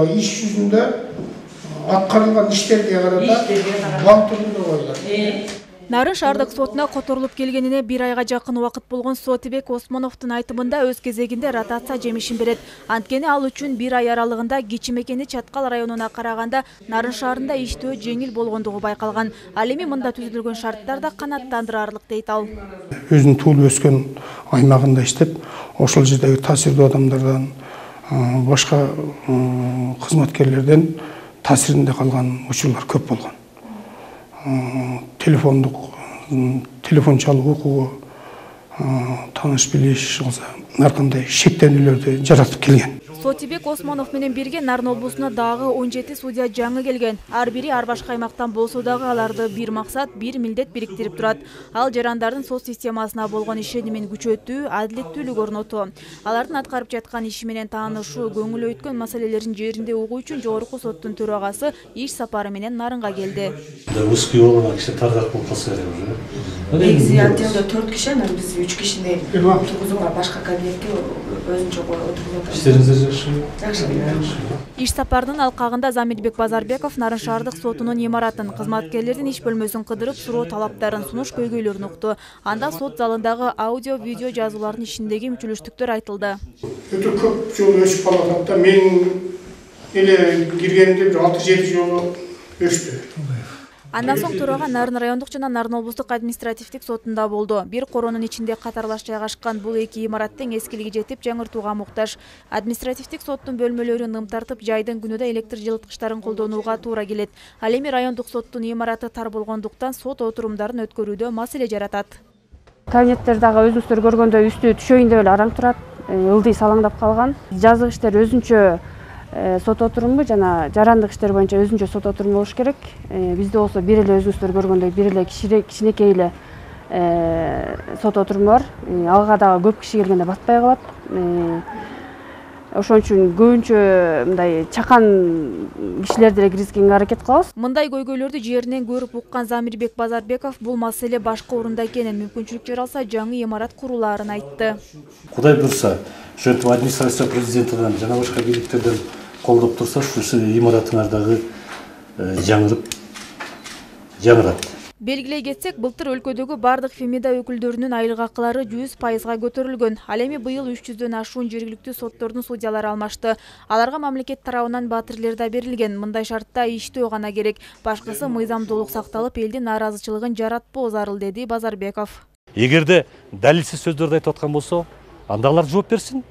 Iş жүзүндө аткарылган иштерге карата бак түрүндө коюлат. Нарын шаардык сотуна которулуп келгенине 1 айга жакын убакыт болгон Сотибек Осмоновдун айтымында өз кезегинде ротация жемишин берет. Анткени ал үчүн 1 ай аралыгында кичи мекени Чаткал районуна караганда Нарын шаарында иштөө жеңил болгондугу байкалган. Ал эми мында түзүлгөн шарттар да канааттандырарлык дейт ал. Өзүнүн туулуп өскөн аймагында иштеп, ошол жердеги таасирдүү адамдардан, башка кызматкерлерден таасиринде калган учурлар көп болгон. Телефон чалуу укугу, тааныш билиш ар кандай шектенүүлөрдү жаратып келген. Сотибек Осмонов менен бирге Нарын облусуна дагы 17 судья жаңы келген. Ар бири ар башка аймактан болсо дагы аларды бир максат, бир милдет бириктирип турат. Ал жарандардын сот системасына болгон ишенимин күчөтүү, адилеттүүлүк орнотуу. Алардын аткарып жаткан иши менен таанышуу, көңүл өйткөн маселелерин жеринде угуу үчүн Жогорку соттун төрагасы иш сапары менен Нарынга келди. Узкий болгон киши таргак болуп калса керек уже. Негизи отделде 4 киши, анан биз 3 кишини тургузууга башка кабинетке өзүнчө отуруп атабыз. Иш сапардын алкагында Замирбек Базарбеков Нарын шаардык сотунун имаратын, кызматкерлердин иш бөлмөсүн кыдырып, суроо талаптарын, сунуш көйгөйлөрүн укту. Анда сот залындагы аудио, видео жазуулардын ишиндеги мүчүлүштүктөр айтылды. Өтө көп жолу өсүп калат да, мен эле киргенимде 6-7 жолу өстү. Андан соң төрага Нарын райондук жана Нарын облустук административдик сотунда болду. Бир коронун ичинде катарлаш жайгашкан бул эки имарат тең эскилиги жетип жаңыртууга муктаж. Административдик соттун бөлмөлөрү ным тартып, жайдын күнүдө электр жылыткычтарын колдонууга туура келет. Ал эми райондук соттун имараты тар болгондуктан сот отурумдарын өткөрүүдө маселе жаратат. Кабинеттер дагы өзүңүздөр көргөндөй үстү түшөйүн деп эле араң турат, ылдый салаңдап калган. Жазык иштер өзүнчө сот отуруму жана жарандык иштер боюнча өзүнчө сот отуруму болуш керек. Бизде болсо бир эле өзүңүздөр көргөндөй бир эле кичинекей эле сот отуруму бар. Алга дагы көп киши келгенде батпай калат. Ошон үчүн көбүнчө мындай чакан кишилерди эле киргизгенге аракет кылабыз. Мындай көйгөйлөрдү жеринен көрүп уккан Замирбек Базарбеков бул маселе башка орунда экенин, мүмкүнчүлүк жаралса жаңы имарат курулаарын айтты. Кудай буйрса, ошентип администрация президентинен жана башка бийликтерден колдоп турса, ушу имаратыңар дагы жаңырат. Белгилей кетсек, былтыр өлкөдөгү бардык Фемида өкүлдөрүнүн айлык акылары 100%га көтөрүлгөн. Ал эми быйыл 300дөн ашуун жергиликтүү соттордун судьялары алмашты. Аларга мамлекет тарабынан баатирлер да берилген. Мындай шартта иштөө гана керек. Башкысы мыйзамдуулук сакталып, элдин нааразычылыгын жаратпоо зарыл, деди Базарбеков. Эгерде далилсиз сөздөрдү айтып аткан болсо, анда алар жооп берсин.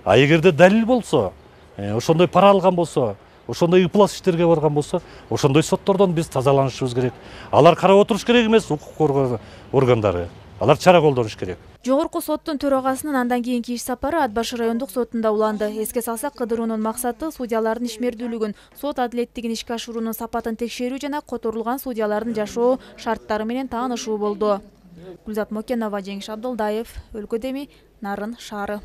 А эгерде далил болсо, ошондой пара алган болсо, ошондой ыплас иштерге барган болсо, ошондой соттордон биз тазаланышыбыз керек. Алар карап отуруш керек эмес, укук органдары. Алар чара колдонуш керек. Жогорку соттун төрагасынын андан кийинки иш сапары Ат башы райондук сотунда уланды. Эске салсак, кыдыруунун максаты судьялардын ишмердүүлүгүн, сот адилеттигин ишке ашыруунун сапатын текшерүү жана которулган судьялардын жашоо шарттары менен таанышуу болду. Гүлзат Мокенова, Жеңиш Абдылдаев, Өлкөдеми, Нарын шаары.